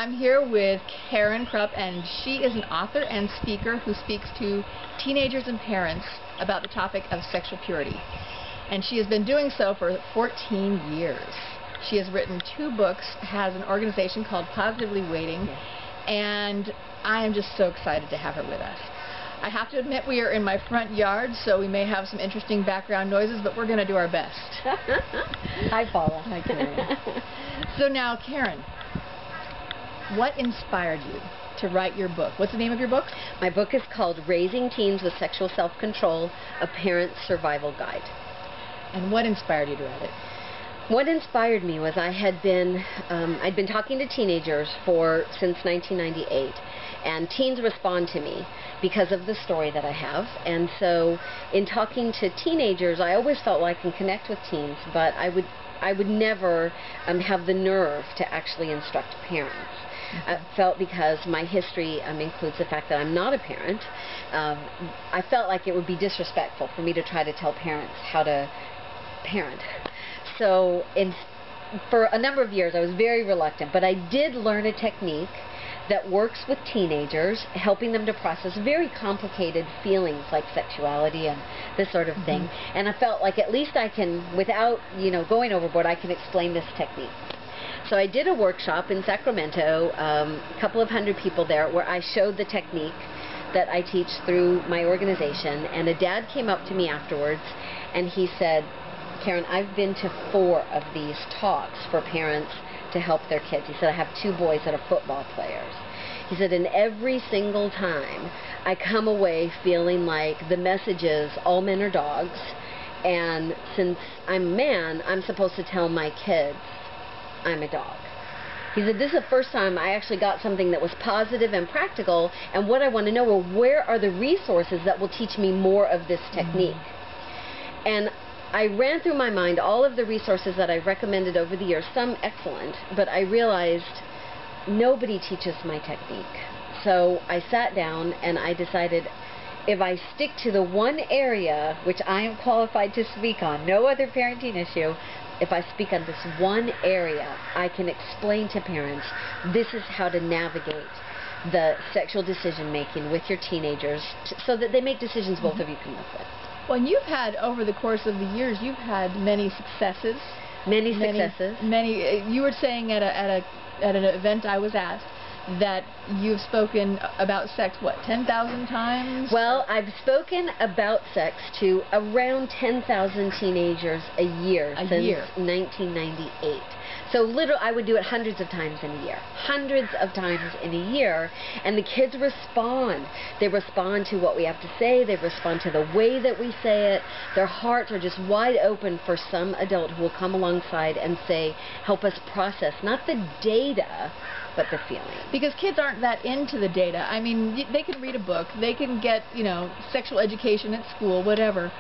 I'm here with Karen Kropf, and she is an author and speaker who speaks to teenagers and parents about the topic of sexual purity. And she has been doing so for 14 years. She has written 2 books, has an organization called Positively Waiting, and I am just so excited to have her with us. I have to admit we are in my front yard, so we may have some interesting background noises, but we're going to do our best. Hi, Paula. Hi, Karen. So now, Karen, what inspired you to write your book? What's the name of your book? My book is called Raising Teens with Sexual Self-Control, A Parent's Survival Guide. And what inspired you to write it? What inspired me was I'd been talking to teenagers since 1998, and teens respond to me because of the story that I have. And so in talking to teenagers, I always felt like I can connect with teens, but I would never have the nerve to actually instruct parents. I felt, because my history includes the fact that I'm not a parent, I felt like it would be disrespectful for me to try to tell parents how to parent. So for a number of years I was very reluctant, but I did learn a technique that works with teenagers, helping them to process very complicated feelings like sexuality and this sort of thing. And I felt like at least I can, without going overboard, I can explain this technique. So I did a workshop in Sacramento, a couple of hundred people there, where I showed the technique that I teach through my organization. And a dad came up to me afterwards and he said, "Karen, I've been to 4 of these talks for parents to help their kids." He said, "I have 2 boys that are football players." He said, "And every single time I come away feeling like the message is all men are dogs, and since I'm a man, I'm supposed to tell my kids I'm a dog." He said, "This is the first time I actually got something that was positive and practical, and what I want to know are where are the resources that will teach me more of this technique." And I ran through my mind all of the resources that I've recommended over the years, some excellent, but I realized nobody teaches my technique. So I sat down and I decided, if I stick to the one area which I am qualified to speak on, no other parenting issue, if I speak on this one area, I can explain to parents this is how to navigate the sexual decision making with your teenagers so that they make decisions both of you can live with. Well, and you've had, over the course of the years, you've had many successes. Many successes. You were saying at an event I was at that you've spoken about sex, what, 10,000 times? Well, I've spoken about sex to around 10,000 teenagers a year since 1998. So literally, I would do it hundreds of times in a year. Hundreds of times in a year. And the kids respond. They respond to what we have to say. They respond to the way that we say it. Their hearts are just wide open for some adult who will come alongside and say, help us process, not the data, but the feeling. Because kids aren't that into the data. I mean, they can read a book. They can get, sexual education at school, whatever.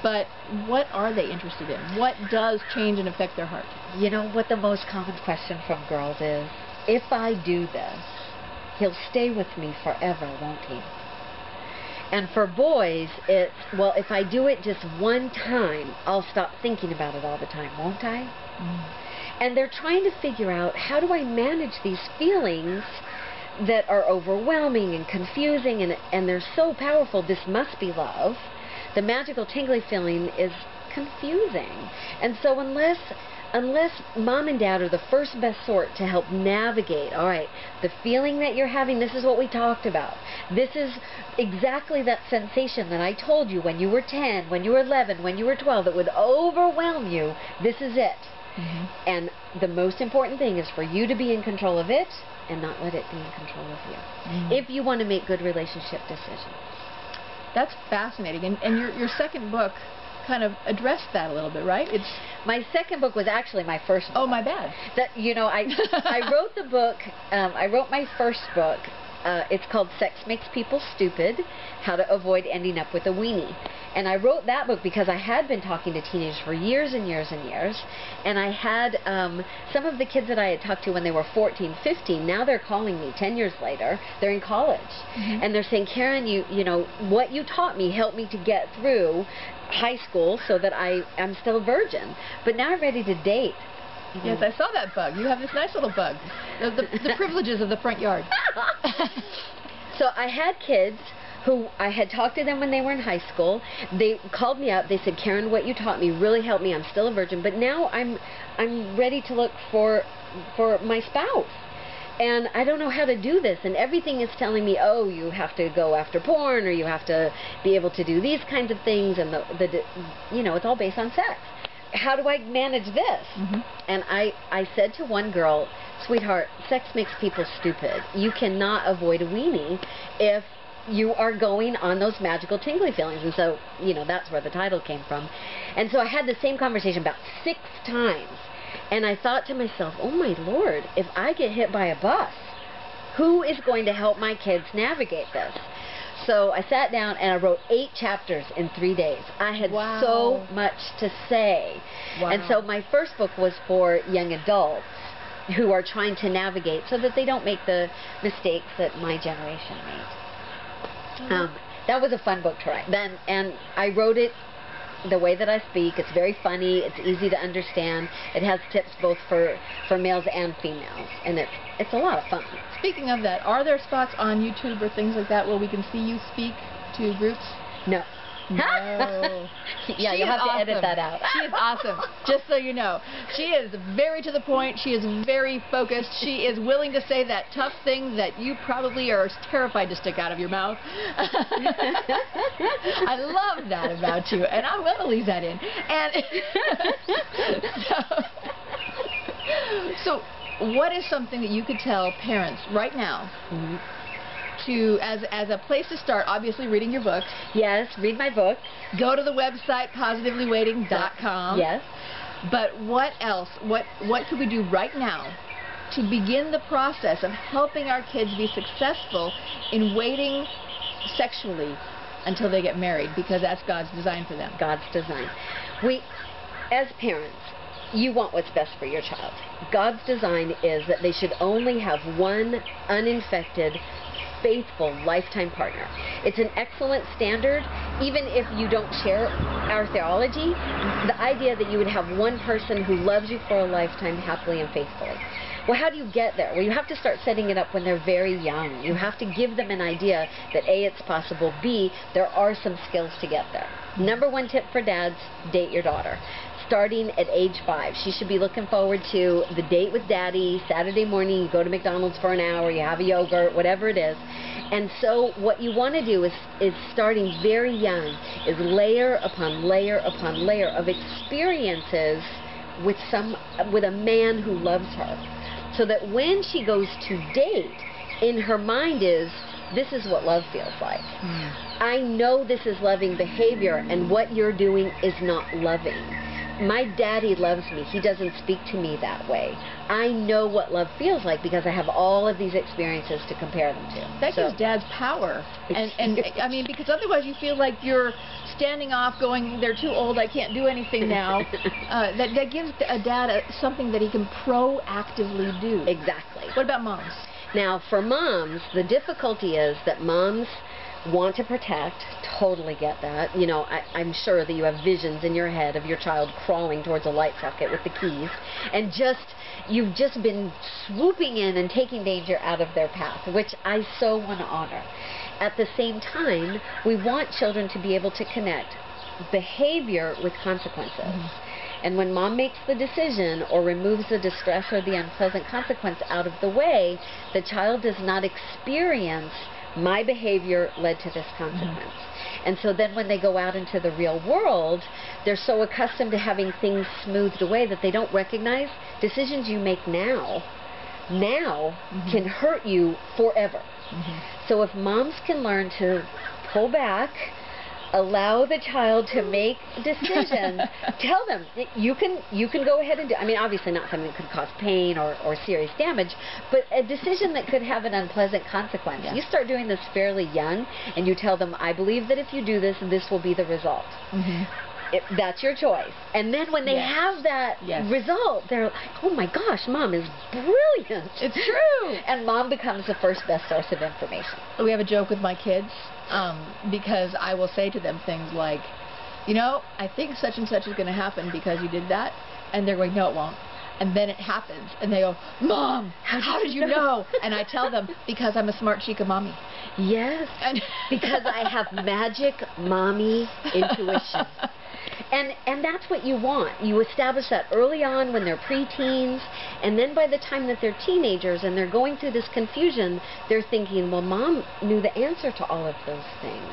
But what are they interested in? What does change and affect their heart? You know what the most common question from girls is? If I do this, he'll stay with me forever, won't he? And for boys, it's, well, if I do it just one time, I'll stop thinking about it all the time, won't I? And they're trying to figure out, how do I manage these feelings that are overwhelming and confusing, and they're so powerful? This must be love. The magical tingly feeling is confusing. And so unless mom and dad are the first best sort to help navigate, all right, the feeling that you're having, this is what we talked about. This is exactly that sensation that I told you when you were 10, when you were 11, when you were 12, that would overwhelm you. This is it. And the most important thing is for you to be in control of it and not let it be in control of you. If you want to make good relationship decisions. That's fascinating. And your second book kind of addressed that a little bit, right? My second book was actually my first book. Oh, my bad. I wrote the book, I wrote my first book. It's called Sex Makes People Stupid, How to Avoid Ending Up with a Weenie. And I wrote that book because I had been talking to teenagers for years and years and years. And I had some of the kids that I had talked to when they were 14, 15, now they're calling me 10 years later. They're in college. And they're saying, "Karen, what you taught me helped me to get through high school so that I'm still a virgin. But now I'm ready to date. Yes, I saw that bug. You have this nice little bug. The privileges of the front yard. So I had kids who I had talked to them when they were in high school. They called me up. They said, Karen, what you taught me really helped me. I'm still a virgin, but now I'm ready to look for my spouse. And I don't know how to do this. And everything is telling me, oh, you have to go after porn, or you have to be able to do these kinds of things. And it's all based on sex. How do I manage this? And I said to one girl, sweetheart, sex makes people stupid. You cannot avoid a weenie if you are going on those magical tingly feelings. And so, that's where the title came from. And so I had the same conversation about 6 times. And I thought to myself, oh my Lord, if I get hit by a bus, who is going to help my kids navigate this? So I sat down and I wrote 8 chapters in 3 days. I had so much to say. And so my first book was for young adults who are trying to navigate so that they don't make the mistakes that my generation made. That was a fun book to write. And I wrote it the way that I speak. It's very funny. It's easy to understand. It has tips both for males and females, and it's a lot of fun. Speaking of that, are there spots on YouTube or things like that where we can see you speak to groups? No. No. Yeah, you'll have to edit that out. She is awesome, just so you know. She is very to the point. She is very focused. She is willing to say that tough thing that you probably are terrified to stick out of your mouth. I love that about you, and I'm going to leave that in. And so what is something that you could tell parents right now to, as a place to start? Obviously reading your book. Yes, read my book. Go to the website positively-waiting.com. Yes. But what else? What could we do right now to begin the process of helping our kids be successful in waiting sexually until they get married, because that's God's design for them? God's design. As parents, you want what's best for your child. God's design is that they should only have one uninfected, faithful lifetime partner. It's an excellent standard, even if you don't share our theology. The idea that you would have one person who loves you for a lifetime, happily and faithfully. Well, how do you get there? Well, you have to start setting it up when they're very young. You have to give them an idea that A, it's possible, B, there are some skills to get there. Number 1 tip for dads, date your daughter. Starting at age 5. She should be looking forward to the date with daddy. Saturday morning, you go to McDonald's for an hour, you have a yogurt, whatever it is. And so what you want to do is starting very young, is layer upon layer upon layer of experiences with a man who loves her. So that when she goes to date, in her mind is, this is what love feels like. I know this is loving behavior, and what you're doing is not loving. My daddy loves me. He doesn't speak to me that way. I know what love feels like because I have all of these experiences to compare them to. That gives dads power. And I mean, because otherwise you feel like you're standing off going, they're too old, I can't do anything now. That gives a dad something that he can proactively do. Exactly. What about moms? Now, for moms, the difficulty is that moms want to protect. Totally get that. I'm sure that you have visions in your head of your child crawling towards a light socket with the keys, and you've just been swooping in and taking danger out of their path, which I so want to honor. At the same time, we want children to be able to connect behavior with consequences. And when mom makes the decision or removes the distress or the unpleasant consequence out of the way, the child does not experience my behavior led to this consequence. And so then when they go out into the real world, they're so accustomed to having things smoothed away that they don't recognize decisions you make now can hurt you forever. So if moms can learn to pull back, allow the child to make decisions, tell them, you can go ahead and do, I mean, obviously not something that could cause pain or serious damage, but a decision that could have an unpleasant consequence. You start doing this fairly young, and you tell them, I believe that if you do this, this will be the result. That's your choice. And then when they have that result, they're like, oh my gosh, mom is brilliant. It's true. And mom becomes the first best source of information. We have a joke with my kids, because I will say to them things like, I think such and such is going to happen because you did that. And they're going, no, it won't. And then it happens, and they go, Mom, how did you know? And I tell them, because I'm a smart chica mommy. Yes, because I have magic mommy intuition. And that's what you want. You establish that early on when they're preteens, and then by the time that they're teenagers and they're going through this confusion, they're thinking, well, Mom knew the answer to all of those things.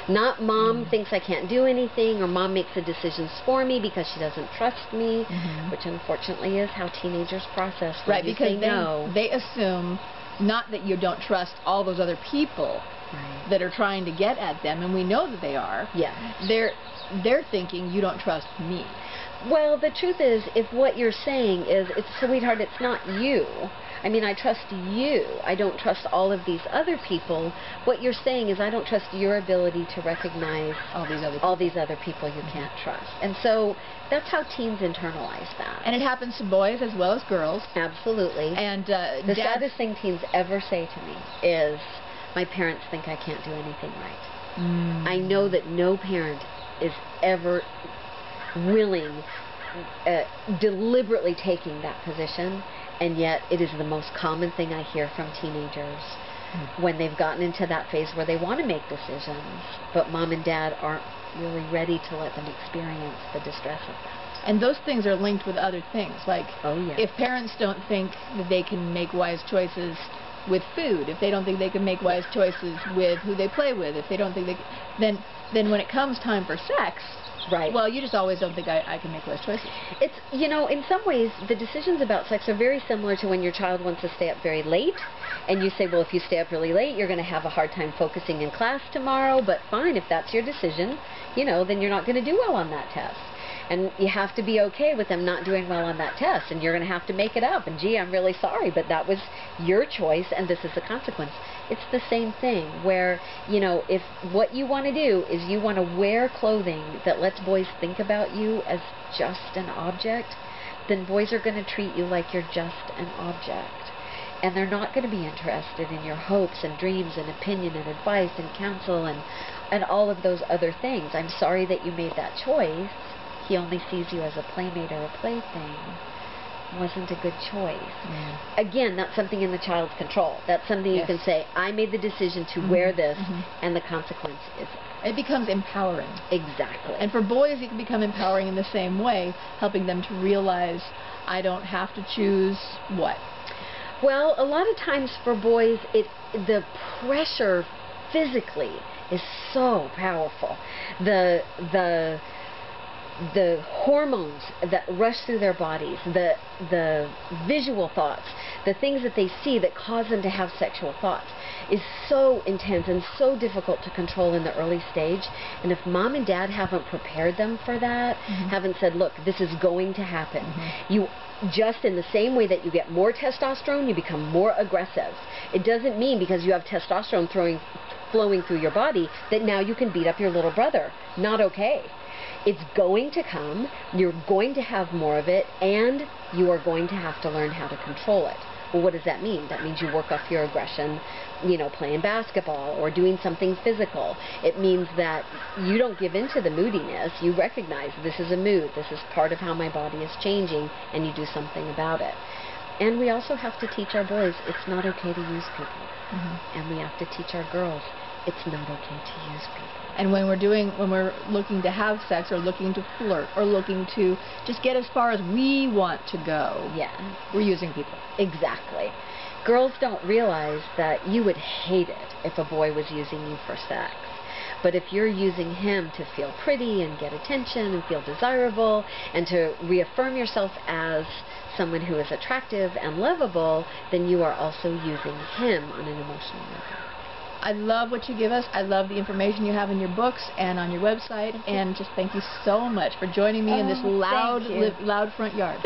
Not Mom thinks I can't do anything, or Mom makes the decisions for me because she doesn't trust me, which unfortunately is how teenagers process when right, you because say no. They assume not that you don't trust all those other people that are trying to get at them, and we know that they are. Yes. They're thinking you don't trust me. Well, the truth is, if what you're saying is, sweetheart, it's not you. I mean, I trust you. I don't trust all of these other people. What you're saying is, I don't trust your ability to recognize all these other people you can't trust. And so that's how teens internalize that. And it happens to boys as well as girls. Absolutely. And the saddest thing teens ever say to me is, my parents think I can't do anything right. I know that no parent is ever willing, deliberately taking that position, and yet it is the most common thing I hear from teenagers when they've gotten into that phase where they want to make decisions, but Mom and Dad aren't really ready to let them experience the distress of that. And those things are linked with other things, like if parents don't think that they can make wise choices with food, if they don't think they can make wise choices with who they play with, if they don't think they then when it comes time for sex, well, you just always don't think I can make wise choices. It's, in some ways, the decisions about sex are very similar to when your child wants to stay up very late, and you say, well, if you stay up really late, you're going to have a hard time focusing in class tomorrow, but fine, if that's your decision, then you're not going to do well on that test. And you have to be okay with them not doing well on that test, and you're going to have to make it up. And gee, I'm really sorry, but that was your choice, and this is the consequence. It's the same thing where, if what you want to do is you want to wear clothing that lets boys think about you as just an object, then boys are going to treat you like you're just an object. And they're not going to be interested in your hopes and dreams and opinion and advice and counsel and all of those other things. I'm sorry that you made that choice. He only sees you as a playmate or a plaything. Wasn't a good choice. Again, that's something in the child's control. That's something you can say, I made the decision to wear this, and the consequence is... It becomes empowering. Exactly. And for boys, it can become empowering in the same way, helping them to realize, I don't have to choose what? Well, a lot of times for boys, the pressure physically is so powerful. The hormones that rush through their bodies, the visual thoughts, the things that they see that cause them to have sexual thoughts is so intense and so difficult to control in the early stage. And if Mom and Dad haven't prepared them for that, haven't said, look, this is going to happen. You just in the same way that you get more testosterone, you become more aggressive. It doesn't mean because you have testosterone flowing through your body that now you can beat up your little brother. Not okay. It's going to come, you're going to have more of it, and you are going to have to learn how to control it. Well, what does that mean? That means you work off your aggression, playing basketball or doing something physical. It means that you don't give in to the moodiness. You recognize this is a mood, this is part of how my body is changing, and you do something about it. And we also have to teach our boys it's not okay to use people. And we have to teach our girls it's not okay to use people. And when we're looking to have sex or looking to flirt or looking to just get as far as we want to go, we're using people. Exactly. Girls don't realize that you would hate it if a boy was using you for sex. But if you're using him to feel pretty and get attention and feel desirable and to reaffirm yourself as someone who is attractive and lovable, then you are also using him on an emotional level. I love what you give us. I love the information you have in your books and on your website. And just thank you so much for joining me in this loud front yard.